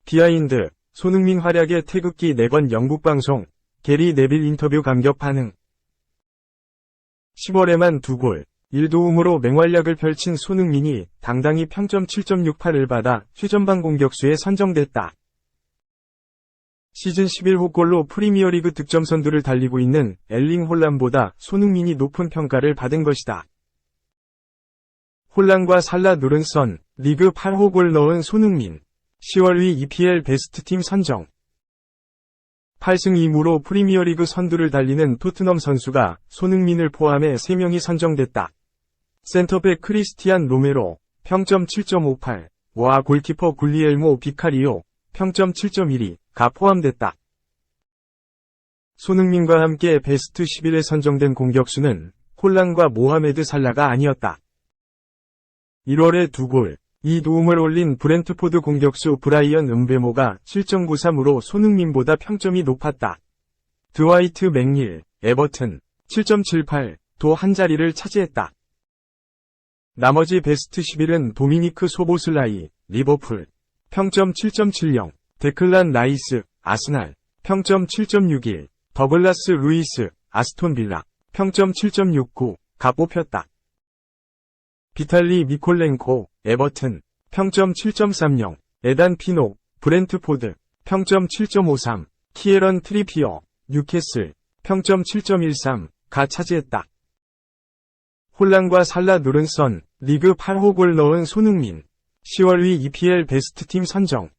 비하인드, 손흥민 활약에 태극기 4번 영국방송, 게리 네빌 인터뷰 감격 반응. 10월에만 2골, 1도움으로 맹활약을 펼친 손흥민이 당당히 평점 7.68을 받아 최전방 공격수에 선정됐다. 시즌 11호 골로 프리미어리그 득점 선두를 달리고 있는 엘링 홀란보다 손흥민이 높은 평가를 받은 것이다. 홀란과 살라 누른선, 리그 8호 골 넣은 손흥민. 10월 위 EPL 베스트 팀 선정. 8승 2무로 프리미어리그 선두를 달리는 토트넘 선수가 손흥민을 포함해 3명이 선정됐다. 센터백 크리스티안 로메로, 평점 7.58, 와 골키퍼 굴리엘모 비카리오, 평점 7.12가 포함됐다. 손흥민과 함께 베스트 11에 선정된 공격수는 홀란과 모하메드 살라가 아니었다. 1월에 2골, 2도움을 올린 브렌트포드 공격수 브라이언 음베모가 7.93으로 손흥민보다 평점이 높았다. 드와이트 맥닐, 에버튼, 7.78도 한 자리를 차지했다. 나머지 베스트 11은 도미니크 소보슬라이, 리버풀, 평점 7.70, 데클란 라이스, 아스날, 평점 7.61, 더글라스 루이스, 아스톤 빌라, 평점 7.69가 뽑혔다. 비탈리 미콜렌코, 에버튼, 평점 7.30, 에단 피노, 브렌트포드, 평점 7.53, 키에런 트리피어, 뉴캐슬, 평점 7.13가 차지했다. 홀란과 살라 누른선, 리그 8호 골 넣은 손흥민, 10월 위 EPL 베스트 팀 선정.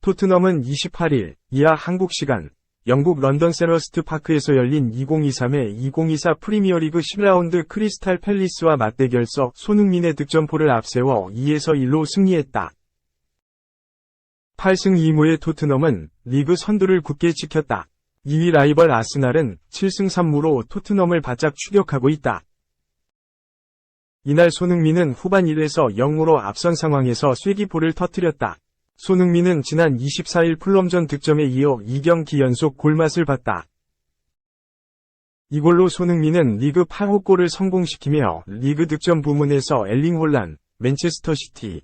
토트넘은 28일, 이하 한국 시간, 영국 런던 셀허스트 파크에서 열린 2023-2024 프리미어리그 10라운드 크리스탈 팰리스와 맞대결서 손흥민의 득점포를 앞세워 2-1로 승리했다. 8승 2무의 토트넘은 리그 선두를 굳게 지켰다. 2위 라이벌 아스날은 7승 3무로 토트넘을 바짝 추격하고 있다. 이날 손흥민은 후반 1에서 0으로 앞선 상황에서 쐐기포를 터뜨렸다. 손흥민은 지난 24일 풀럼전 득점에 이어 2경기 연속 골맛을 봤다. 이골로 손흥민은 리그 8호 골을 성공시키며 리그 득점 부문에서 엘링 홀란, 맨체스터 시티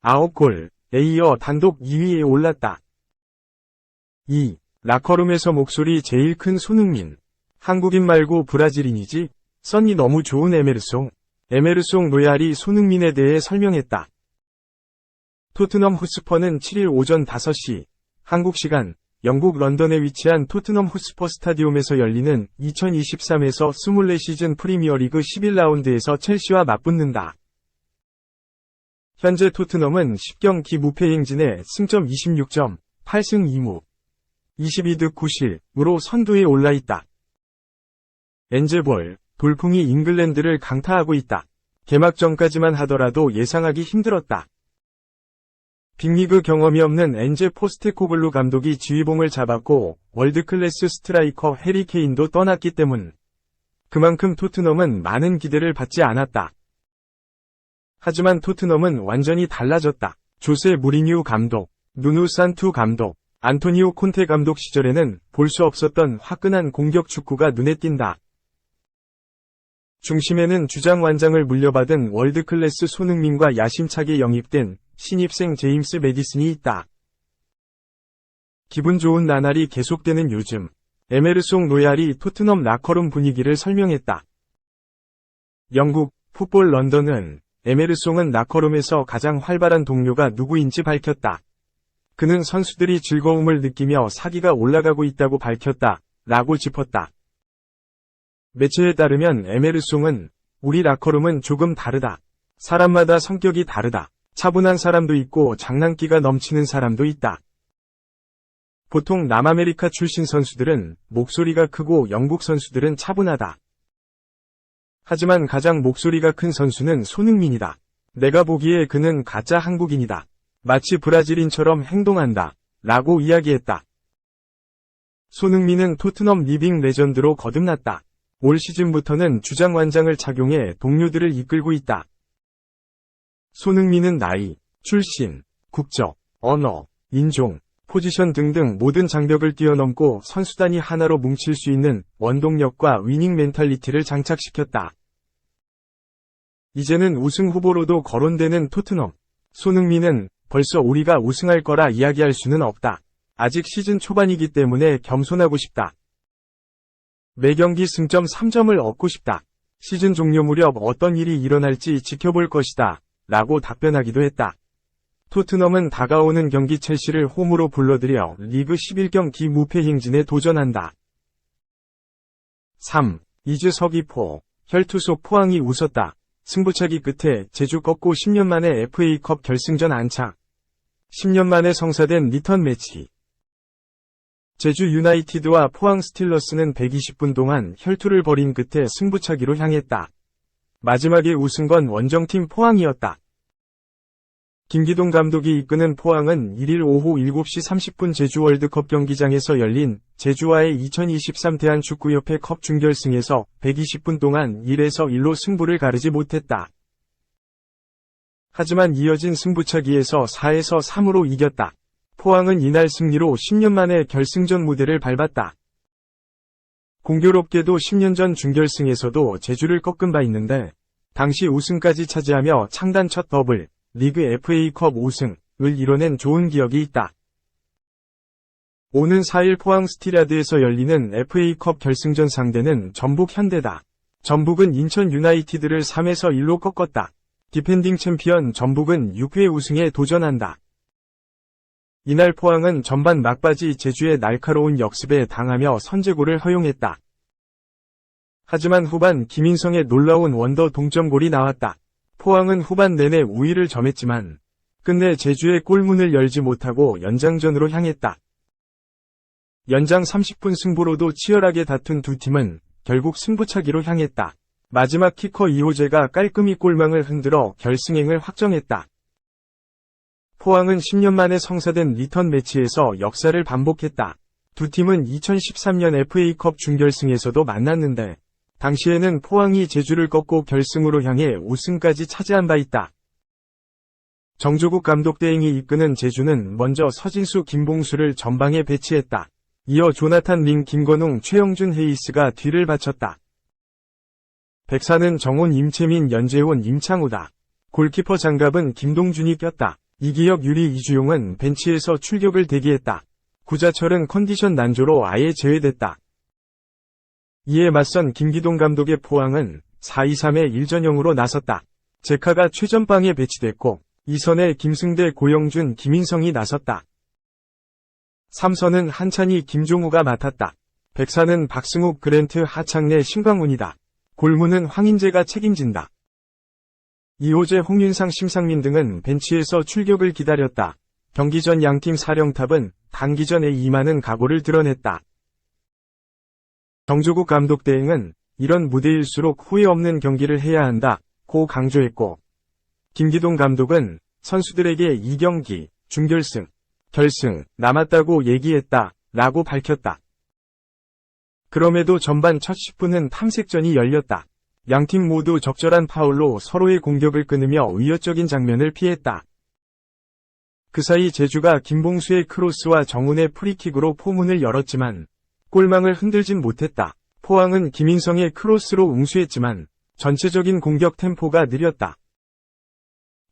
9골에 이어 단독 2위에 올랐다. 2. 라커룸에서 목소리 제일 큰 손흥민. 한국인 말고 브라질인이지? 썬이 너무 좋은 에메르송. 에메르송 로얄이 손흥민에 대해 설명했다. 토트넘 호스퍼는 7일 오전 5시, 한국 시간, 영국 런던에 위치한 토트넘 호스퍼 스타디움에서 열리는 2023에서 24시즌 프리미어리그 11라운드에서 첼시와 맞붙는다. 현재 토트넘은 10경기 무패 행진에 승점 26점, 8승 2무, 22득 9실으로 선두에 올라있다. 엔제볼, 돌풍이 잉글랜드를 강타하고 있다. 개막전까지만 하더라도 예상하기 힘들었다. 빅리그 경험이 없는 엔제 포스테코글루 감독이 지휘봉을 잡았고 월드클래스 스트라이커 해리 케인도 떠났기 때문. 그만큼 토트넘은 많은 기대를 받지 않았다. 하지만 토트넘은 완전히 달라졌다. 조세 무리뉴 감독, 누누 산투 감독, 안토니오 콘테 감독 시절에는 볼 수 없었던 화끈한 공격 축구가 눈에 띈다. 중심에는 주장 완장을 물려받은 월드클래스 손흥민과 야심차게 영입된 신입생 제임스 매디슨이 있다. 기분 좋은 나날이 계속되는 요즘, 에메르송 로얄이 토트넘 라커룸 분위기를 설명했다. 영국 풋볼 런던은 에메르송은 라커룸에서 가장 활발한 동료가 누구인지 밝혔다. 그는 선수들이 즐거움을 느끼며 사기가 올라가고 있다고 밝혔다. 라고 짚었다. 매체에 따르면 에메르송은 우리 라커룸은 조금 다르다. 사람마다 성격이 다르다. 차분한 사람도 있고 장난기가 넘치는 사람도 있다. 보통 남아메리카 출신 선수들은 목소리가 크고 영국 선수들은 차분하다. 하지만 가장 목소리가 큰 선수는 손흥민이다. 내가 보기에 그는 가짜 한국인이다. 마치 브라질인처럼 행동한다. 라고 이야기했다. 손흥민은 토트넘 리빙 레전드로 거듭났다. 올 시즌부터는 주장 완장을 착용해 동료들을 이끌고 있다. 손흥민은 나이, 출신, 국적, 언어, 인종, 포지션 등등 모든 장벽을 뛰어넘고 선수단이 하나로 뭉칠 수 있는 원동력과 위닝 멘탈리티를 장착시켰다. 이제는 우승 후보로도 거론되는 토트넘. 손흥민은 벌써 우리가 우승할 거라 이야기할 수는 없다. 아직 시즌 초반이기 때문에 겸손하고 싶다. 매경기 승점 3점을 얻고 싶다. 시즌 종료 무렵 어떤 일이 일어날지 지켜볼 것이다. 라고 답변하기도 했다. 토트넘은 다가오는 경기 첼시를 홈으로 불러들여 리그 11경기 무패 행진에 도전한다. 3. 이즈 서귀포. 혈투속 포항이 웃었다. 승부차기 끝에 제주 꺾고 10년 만에 FA컵 결승전 안착. 10년 만에 성사된 리턴 매치. 제주 유나이티드와 포항 스틸러스는 120분 동안 혈투를 벌인 끝에 승부차기로 향했다. 마지막에 우승 건 원정팀 포항이었다. 김기동 감독이 이끄는 포항은 1일 오후 7시 30분 제주 월드컵 경기장에서 열린 제주와의 2023 대한축구협회 컵 준결승에서 120분 동안 1에서 1로 승부를 가르지 못했다. 하지만 이어진 승부차기에서 4에서 3으로 이겼다. 포항은 이날 승리로 10년 만에 결승전 무대를 밟았다. 공교롭게도 10년 전 준결승에서도 제주를 꺾은 바 있는데 당시 우승까지 차지하며 창단 첫 더블, 리그 FA컵 우승을 이뤄낸 좋은 기억이 있다. 오는 4일 포항 스틸야드에서 열리는 FA컵 결승전 상대는 전북 현대다. 전북은 인천 유나이티드를 3에서 1로 꺾었다. 디펜딩 챔피언 전북은 6회 우승에 도전한다. 이날 포항은 전반 막바지 제주의 날카로운 역습에 당하며 선제골을 허용했다. 하지만 후반 김인성의 놀라운 원더 동점골이 나왔다. 포항은 후반 내내 우위를 점했지만 끝내 제주의 골문을 열지 못하고 연장전으로 향했다. 연장 30분 승부로도 치열하게 다툰 두 팀은 결국 승부차기로 향했다. 마지막 키커 이호재가 깔끔히 골망을 흔들어 결승행을 확정했다. 포항은 10년 만에 성사된 리턴 매치에서 역사를 반복했다. 두 팀은 2013년 FA컵 준결승에서도 만났는데 당시에는 포항이 제주를 꺾고 결승으로 향해 우승까지 차지한 바 있다. 정조국 감독 대행이 이끄는 제주는 먼저 서진수, 김봉수를 전방에 배치했다. 이어 조나탄 링, 김건웅, 최영준, 헤이스가 뒤를 바쳤다. 백사는 정훈, 임채민, 연재훈, 임창우다. 골키퍼 장갑은 김동준이 꼈다. 이기혁, 유리, 이주용은 벤치에서 출격을 대기했다. 구자철은 컨디션 난조로 아예 제외됐다. 이에 맞선 김기동 감독의 포항은 4-2-3의 1전형으로 나섰다. 제카가 최전방에 배치됐고 2선에 김승대, 고영준, 김인성이 나섰다. 3선은 한찬희, 김종우가 맡았다. 백사는 박승욱, 그랜트, 하창래, 신광훈이다. 골문은 황인재가 책임진다. 이호재, 홍윤상, 심상민 등은 벤치에서 출격을 기다렸다. 경기 전 양팀 사령탑은 단기전에 임하는 각오를 드러냈다. 정조국 감독 대행은 이런 무대일수록 후회 없는 경기를 해야 한다고 강조했고 김기동 감독은 선수들에게 2경기, 준결승, 결승 남았다고 얘기했다 라고 밝혔다. 그럼에도 전반 첫 10분은 탐색전이 열렸다. 양팀 모두 적절한 파울로 서로의 공격을 끊으며 위협적인 장면을 피했다. 그 사이 제주가 김봉수의 크로스와 정훈의 프리킥으로 포문을 열었지만 골망을 흔들진 못했다. 포항은 김인성의 크로스로 응수했지만 전체적인 공격 템포가 느렸다.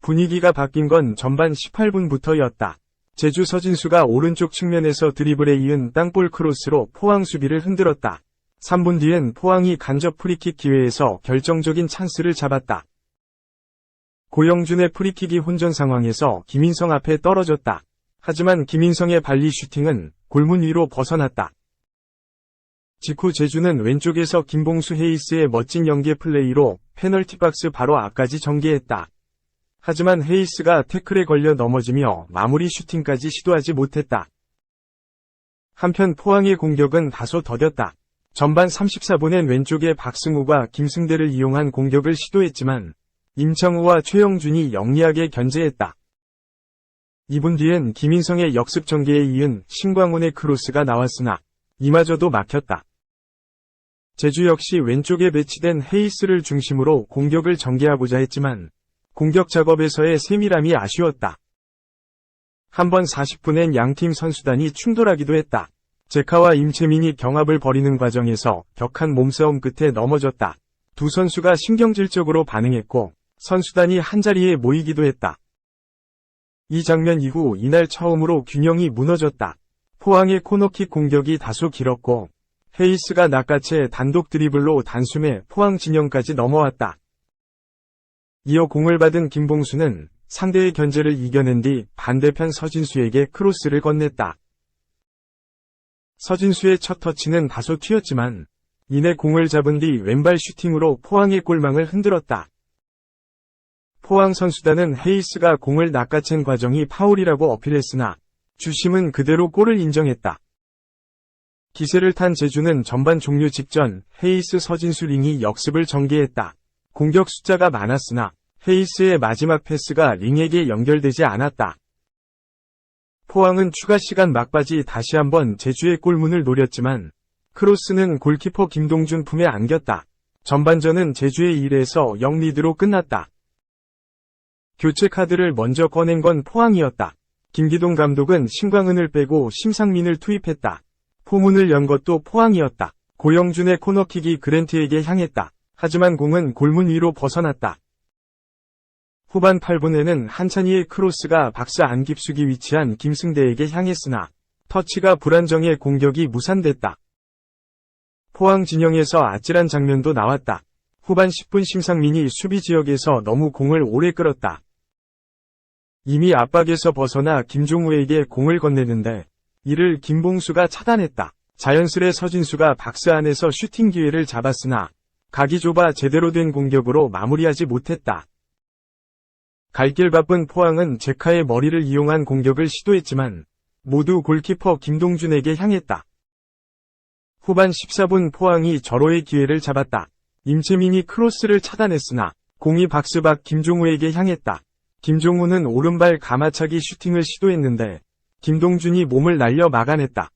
분위기가 바뀐 건 전반 18분부터였다. 제주 서진수가 오른쪽 측면에서 드리블에 이은 땅볼 크로스로 포항 수비를 흔들었다. 3분 뒤엔 포항이 간접 프리킥 기회에서 결정적인 찬스를 잡았다. 고영준의 프리킥이 혼전 상황에서 김인성 앞에 떨어졌다. 하지만 김인성의 발리 슈팅은 골문 위로 벗어났다. 직후 제주는 왼쪽에서 김봉수, 헤이스의 멋진 연계 플레이로 페널티 박스 바로 앞까지 전개했다. 하지만 헤이스가 태클에 걸려 넘어지며 마무리 슈팅까지 시도하지 못했다. 한편 포항의 공격은 다소 더뎠다. 전반 34분엔 왼쪽에 박승우가 김승대를 이용한 공격을 시도했지만 임창우와 최영준이 영리하게 견제했다. 2분 뒤엔 김인성의 역습 전개에 이은 신광훈의 크로스가 나왔으나 이마저도 막혔다. 제주 역시 왼쪽에 배치된 헤이스를 중심으로 공격을 전개하고자 했지만 공격 작업에서의 세밀함이 아쉬웠다. 한번 40분엔 양팀 선수단이 충돌하기도 했다. 제카와 임채민이 경합을 벌이는 과정에서 격한 몸싸움 끝에 넘어졌다. 두 선수가 신경질적으로 반응했고 선수단이 한자리에 모이기도 했다. 이 장면 이후 이날 처음으로 균형이 무너졌다. 포항의 코너킥 공격이 다소 길었고 헤이스가 낚아채 단독 드리블로 단숨에 포항 진영까지 넘어왔다. 이어 공을 받은 김봉수는 상대의 견제를 이겨낸 뒤 반대편 서진수에게 크로스를 건넸다. 서진수의 첫 터치는 다소 튀었지만 이내 공을 잡은 뒤 왼발 슈팅으로 포항의 골망을 흔들었다. 포항 선수단은 헤이스가 공을 낚아챈 과정이 파울이라고 어필했으나 주심은 그대로 골을 인정했다. 기세를 탄 제주는 전반 종료 직전 헤이스 서진수 링이 역습을 전개했다. 공격 숫자가 많았으나 헤이스의 마지막 패스가 링에게 연결되지 않았다. 포항은 추가 시간 막바지 다시 한번 제주의 골문을 노렸지만 크로스는 골키퍼 김동준 품에 안겼다. 전반전은 제주의 1에서 0 리드로 끝났다. 교체 카드를 먼저 꺼낸 건 포항이었다. 김기동 감독은 신광은을 빼고 심상민을 투입했다. 포문을 연 것도 포항이었다. 고영준의 코너킥이 그랜트에게 향했다. 하지만 공은 골문 위로 벗어났다. 후반 8분에는 한찬희의 크로스가 박스 안 깊숙이 위치한 김승대에게 향했으나 터치가 불안정해 공격이 무산됐다. 포항 진영에서 아찔한 장면도 나왔다. 후반 10분 심상민이 수비 지역에서 너무 공을 오래 끌었다. 이미 압박에서 벗어나 김종우에게 공을 건네는데 이를 김봉수가 차단했다. 자연스레 서진수가 박스 안에서 슈팅 기회를 잡았으나 각이 좁아 제대로 된 공격으로 마무리하지 못했다. 갈 길 바쁜 포항은 제카의 머리를 이용한 공격을 시도했지만 모두 골키퍼 김동준에게 향했다. 후반 14분 포항이 절호의 기회를 잡았다. 임채민이 크로스를 차단했으나 공이 박스 밖 김종우에게 향했다. 김종우는 오른발 가마차기 슈팅을 시도했는데 김동준이 몸을 날려 막아냈다.